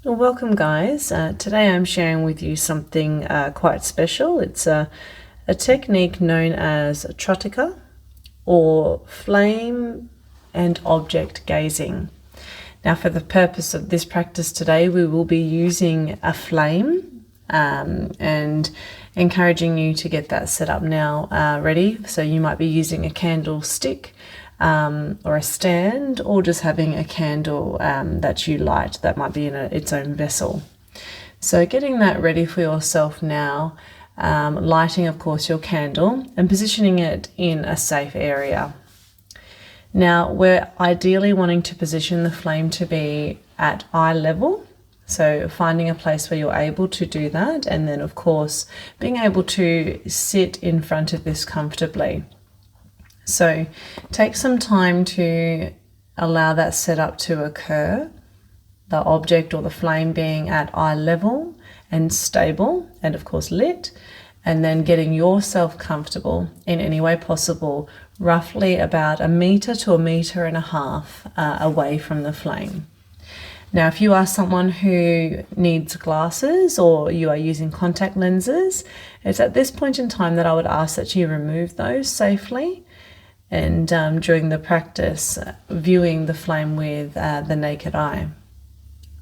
Well, welcome guys. Today I'm sharing with you something quite special. It's a technique known as Trataka, or flame and object gazing. Now, for the purpose of this practice today, we will be using a flame and encouraging you to get that set up now ready. So you might be using a candlestick or a stand, or just having a candle that you light that might be in its own vessel. So getting that ready for yourself now, lighting of course your candle and positioning it in a safe area. Now we're ideally wanting to position the flame to be at eye level, so finding a place where you're able to do that, and then of course being able to sit in front of this comfortably. So take some time to allow that setup to occur, the object or the flame being at eye level and stable and of course lit, and then getting yourself comfortable in any way possible, roughly about 1 meter to 1.5 meters away from the flame. Now, if you are someone who needs glasses or you are using contact lenses, it's at this point in time that I would ask that you remove those safely, and during the practice, viewing the flame with the naked eye.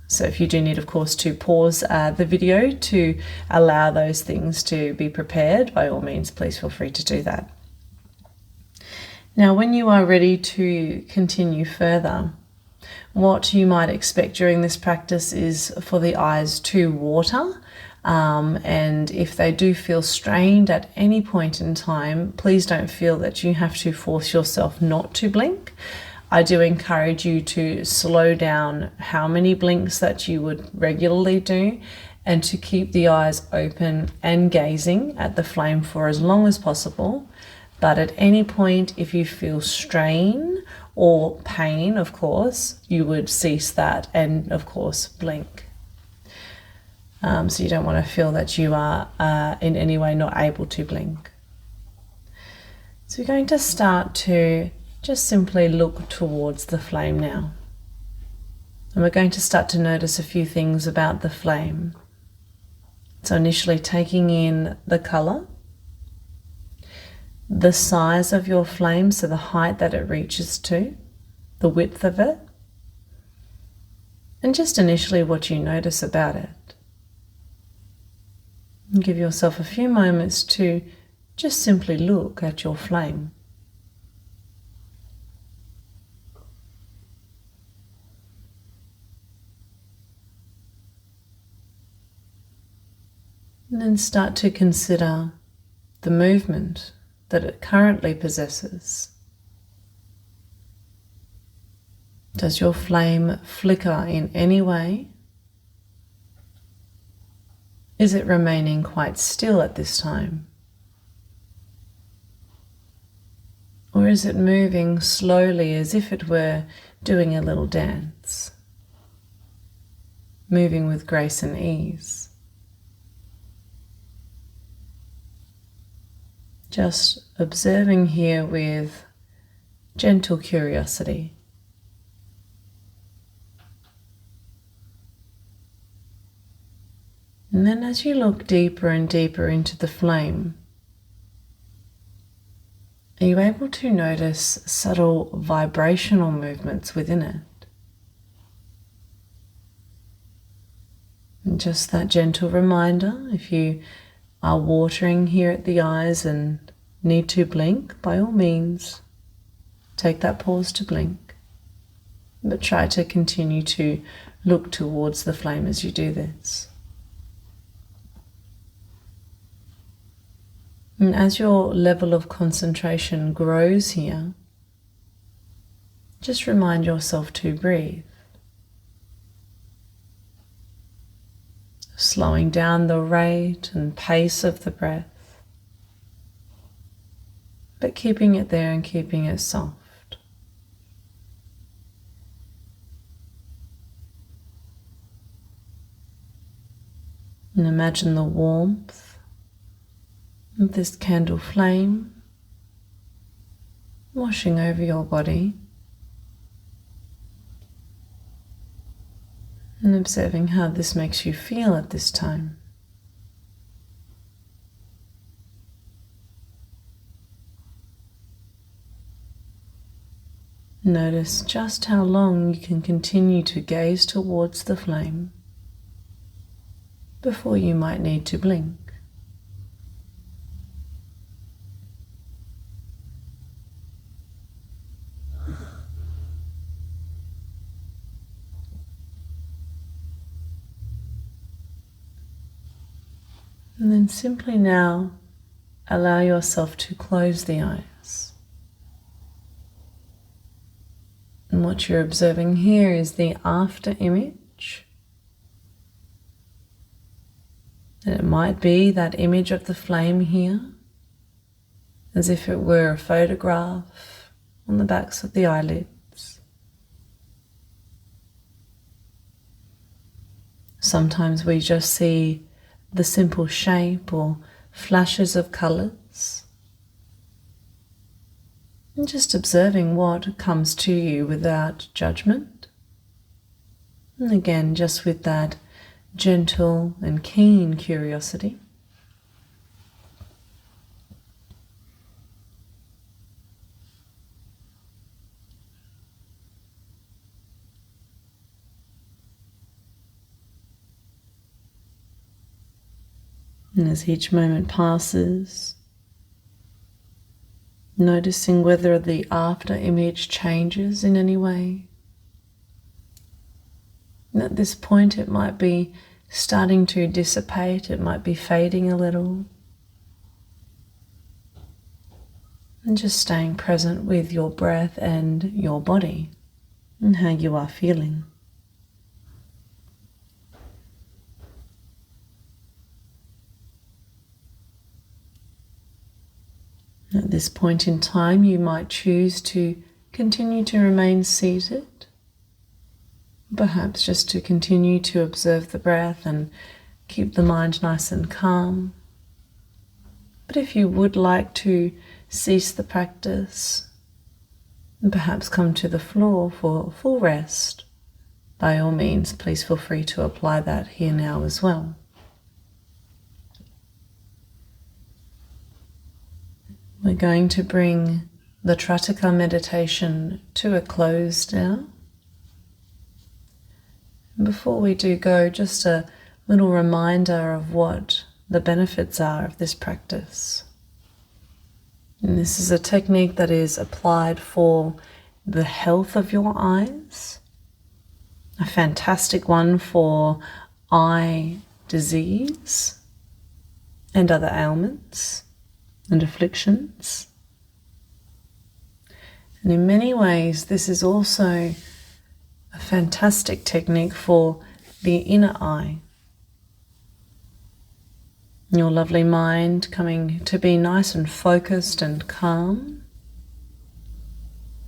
So if you do need, of course, to pause the video to allow those things to be prepared, by all means, please feel free to do that. Now, when you are ready to continue further, what you might expect during this practice is for the eyes to water. And if they do feel strained at any point in time, please don't feel that you have to force yourself not to blink. I do encourage you to slow down how many blinks that you would regularly do, and to keep the eyes open and gazing at the flame for as long as possible. But at any point, if you feel strain or pain, of course, you would cease that and of course blink. So you don't want to feel that you are in any way not able to blink. So we're going to start to just simply look towards the flame now. And we're going to start to notice a few things about the flame. So initially taking in the color, the size of your flame, so the height that it reaches to, the width of it, and just initially what you notice about it. And give yourself a few moments to just simply look at your flame. And then start to consider the movement that it currently possesses. Does your flame flicker in any way? Is it remaining quite still at this time? Or is it moving slowly as if it were doing a little dance? Moving with grace and ease. Just observing here with gentle curiosity. And then as you look deeper and deeper into the flame, are you able to notice subtle vibrational movements within it? And just that gentle reminder, if you are watering here at the eyes and need to blink, by all means, take that pause to blink. But try to continue to look towards the flame as you do this. And as your level of concentration grows here, just remind yourself to breathe. Slowing down the rate and pace of the breath, but keeping it there and keeping it soft. And imagine the warmth of this candle flame washing over your body, And observing how this makes you feel at this time. Notice just how long you can continue to gaze towards the flame before you might need to blink. And then simply now allow yourself to close the eyes. And what you're observing here is the after image. And it might be that image of the flame here, as if it were a photograph on the backs of the eyelids. Sometimes we just see the simple shape or flashes of colours. And just observing what comes to you without judgment. And again, just with that gentle and keen curiosity. And as each moment passes, noticing whether the after image changes in any way. And at this point it might be starting to dissipate, it might be fading a little. And just staying present with your breath and your body and how you are feeling. At this point in time, you might choose to continue to remain seated, perhaps just to continue to observe the breath and keep the mind nice and calm. But if you would like to cease the practice and perhaps come to the floor for full rest, by all means, please feel free to apply that here now as well. We're going to bring the Trataka meditation to a close now. And before we do go, just a little reminder of what the benefits are of this practice. And this is a technique that is applied for the health of your eyes, a fantastic one for eye disease and other ailments and afflictions. And in many ways, this is also a fantastic technique for the inner eye. Your lovely mind coming to be nice and focused and calm.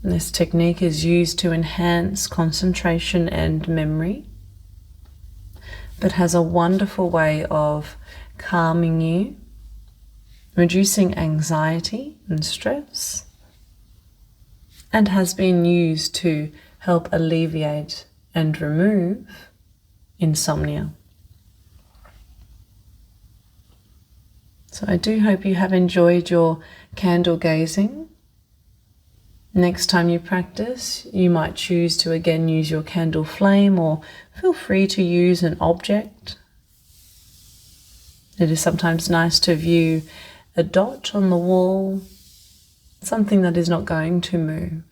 And this technique is used to enhance concentration and memory, but has a wonderful way of calming you, reducing anxiety and stress, and has been used to help alleviate and remove insomnia. So I do hope you have enjoyed your candle gazing. Next time you practice, you might choose to again use your candle flame, or feel free to use an object. It is sometimes nice to view a dot on the wall, something that is not going to move.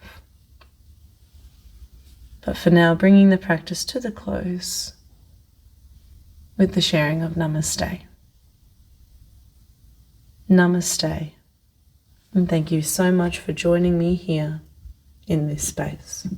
But for now, bringing the practice to the close with the sharing of Namaste. Namaste, and thank you so much for joining me here in this space.